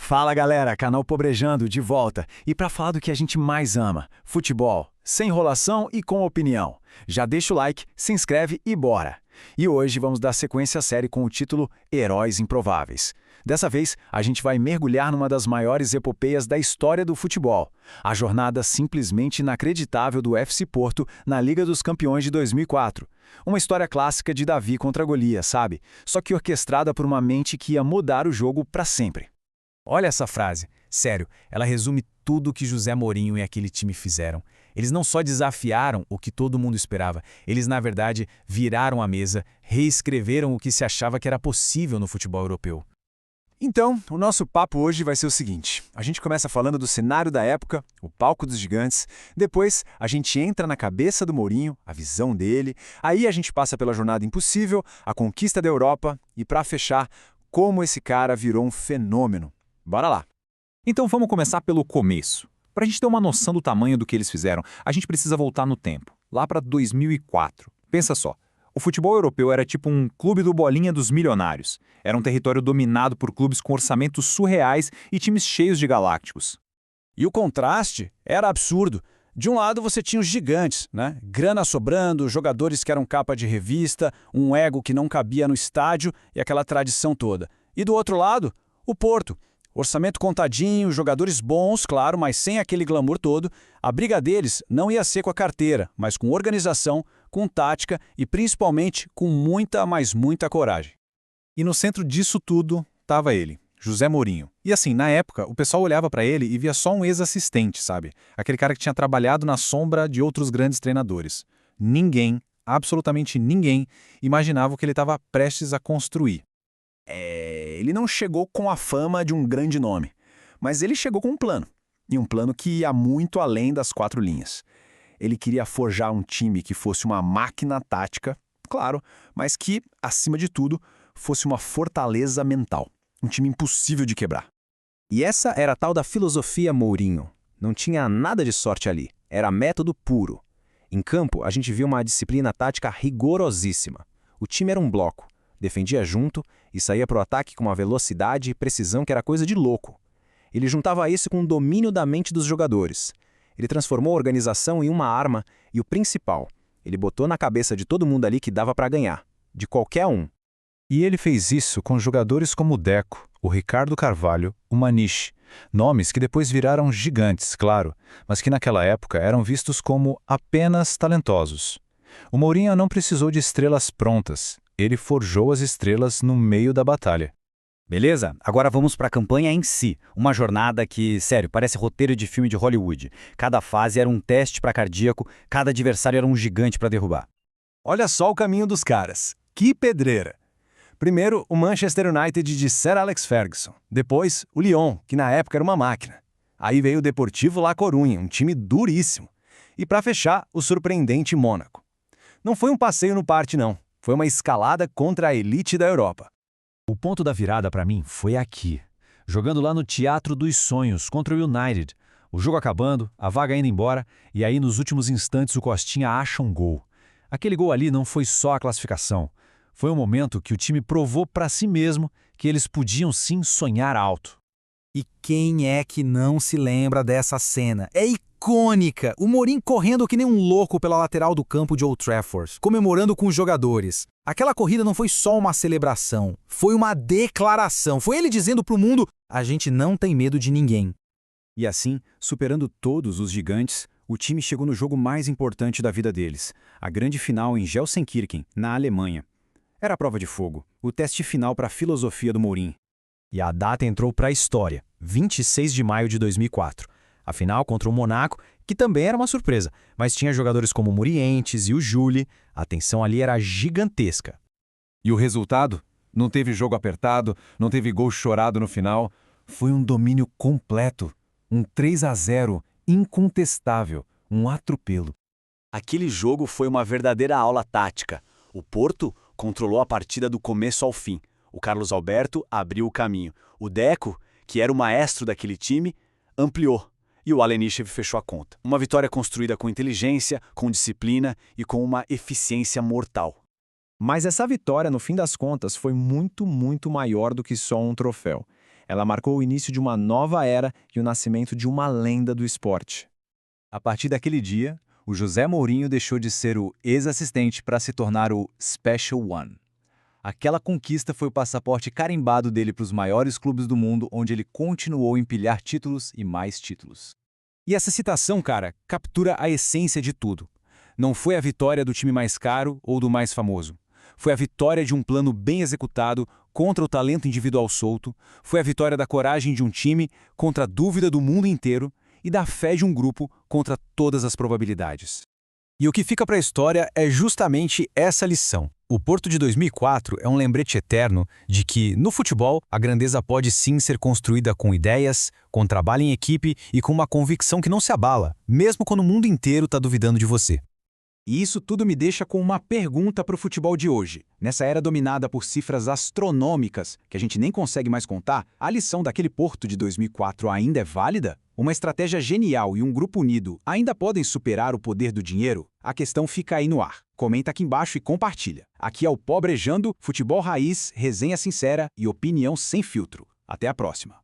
Fala galera, canal Pobrejando de volta e para falar do que a gente mais ama, futebol, sem enrolação e com opinião. Já deixa o like, se inscreve e bora! E hoje vamos dar sequência à série com o título Heróis Improváveis. Dessa vez, a gente vai mergulhar numa das maiores epopeias da história do futebol, a jornada simplesmente inacreditável do FC Porto na Liga dos Campeões de 2004. Uma história clássica de Davi contra Golias, sabe? Só que orquestrada por uma mente que ia mudar o jogo para sempre. Olha essa frase. Sério, ela resume tudo o que José Mourinho e aquele time fizeram. Eles não só desafiaram o que todo mundo esperava, eles na verdade viraram a mesa, reescreveram o que se achava que era possível no futebol europeu. Então, o nosso papo hoje vai ser o seguinte. A gente começa falando do cenário da época, o palco dos gigantes. Depois, a gente entra na cabeça do Mourinho, a visão dele. Aí a gente passa pela jornada impossível, a conquista da Europa e, para fechar, como esse cara virou um fenômeno. Bora lá! Então vamos começar pelo começo. Para a gente ter uma noção do tamanho do que eles fizeram, a gente precisa voltar no tempo, lá para 2004. Pensa só, o futebol europeu era tipo um clube do bolinha dos milionários. Era um território dominado por clubes com orçamentos surreais e times cheios de galácticos. E o contraste era absurdo. De um lado você tinha os gigantes, né? Grana sobrando, jogadores que eram capa de revista, um ego que não cabia no estádio e aquela tradição toda. E do outro lado, o Porto. Orçamento contadinho, jogadores bons, claro, mas sem aquele glamour todo. A briga deles não ia ser com a carteira, mas com organização, com tática e principalmente com muita, mas muita coragem. E no centro disso tudo estava ele, José Mourinho. E assim, na época, o pessoal olhava para ele e via só um ex-assistente, sabe? Aquele cara que tinha trabalhado na sombra de outros grandes treinadores. Ninguém, absolutamente ninguém, imaginava o que ele estava prestes a construir. Ele não chegou com a fama de um grande nome, mas ele chegou com um plano. E um plano que ia muito além das quatro linhas. Ele queria forjar um time que fosse uma máquina tática, claro, mas que, acima de tudo, fosse uma fortaleza mental. Um time impossível de quebrar. E essa era a tal da filosofia Mourinho. Não tinha nada de sorte ali. Era método puro. Em campo, a gente viu uma disciplina tática rigorosíssima. O time era um bloco. Defendia junto e saía para o ataque com uma velocidade e precisão que era coisa de louco. Ele juntava isso com o domínio da mente dos jogadores. Ele transformou a organização em uma arma e o principal, ele botou na cabeça de todo mundo ali que dava para ganhar, de qualquer um. E ele fez isso com jogadores como o Deco, o Ricardo Carvalho, o Maniche, nomes que depois viraram gigantes, claro, mas que naquela época eram vistos como apenas talentosos. O Mourinho não precisou de estrelas prontas. Ele forjou as estrelas no meio da batalha. Beleza? Agora vamos para a campanha em si. Uma jornada que, sério, parece roteiro de filme de Hollywood. Cada fase era um teste para cardíaco, cada adversário era um gigante para derrubar. Olha só o caminho dos caras. Que pedreira! Primeiro, o Manchester United de Sir Alex Ferguson. Depois, o Lyon, que na época era uma máquina. Aí veio o Deportivo La Coruña, um time duríssimo. E para fechar, o surpreendente Mônaco. Não foi um passeio no parque, não. Foi uma escalada contra a elite da Europa. O ponto da virada para mim foi aqui, jogando lá no Teatro dos Sonhos contra o United. O jogo acabando, a vaga indo embora, e aí nos últimos instantes o Costinha acha um gol. Aquele gol ali não foi só a classificação. Foi um momento que o time provou para si mesmo que eles podiam sim sonhar alto. E quem é que não se lembra dessa cena? É icônica! O Mourinho correndo que nem um louco pela lateral do campo de Old Trafford, comemorando com os jogadores. Aquela corrida não foi só uma celebração, foi uma declaração. Foi ele dizendo pro mundo, a gente não tem medo de ninguém. E assim, superando todos os gigantes, o time chegou no jogo mais importante da vida deles, a grande final em Gelsenkirchen, na Alemanha. Era a prova de fogo, o teste final para a filosofia do Mourinho. E a data entrou para a história, 26 de maio de 2004. A final contra o Monaco, que também era uma surpresa, mas tinha jogadores como o Murientes e o Júli. A tensão ali era gigantesca. E o resultado? Não teve jogo apertado, não teve gol chorado no final. Foi um domínio completo. Um 3-0 incontestável, um atropelo. Aquele jogo foi uma verdadeira aula tática. O Porto controlou a partida do começo ao fim. O Carlos Alberto abriu o caminho. O Deco, que era o maestro daquele time, ampliou. E o Alenichev fechou a conta. Uma vitória construída com inteligência, com disciplina e com uma eficiência mortal. Mas essa vitória, no fim das contas, foi muito, muito maior do que só um troféu. Ela marcou o início de uma nova era e o nascimento de uma lenda do esporte. A partir daquele dia, o José Mourinho deixou de ser o ex-assistente para se tornar o Special One. Aquela conquista foi o passaporte carimbado dele para os maiores clubes do mundo, onde ele continuou a empilhar títulos e mais títulos. E essa citação, cara, captura a essência de tudo. Não foi a vitória do time mais caro ou do mais famoso. Foi a vitória de um plano bem executado contra o talento individual solto, foi a vitória da coragem de um time contra a dúvida do mundo inteiro e da fé de um grupo contra todas as probabilidades. E o que fica para a história é justamente essa lição. O Porto de 2004 é um lembrete eterno de que, no futebol, a grandeza pode sim ser construída com ideias, com trabalho em equipe e com uma convicção que não se abala, mesmo quando o mundo inteiro está duvidando de você. E isso tudo me deixa com uma pergunta para o futebol de hoje. Nessa era dominada por cifras astronômicas, que a gente nem consegue mais contar, a lição daquele Porto de 2004 ainda é válida? Uma estratégia genial e um grupo unido ainda podem superar o poder do dinheiro? A questão fica aí no ar. Comenta aqui embaixo e compartilha. Aqui é o Pobrejando, futebol raiz, resenha sincera e opinião sem filtro. Até a próxima.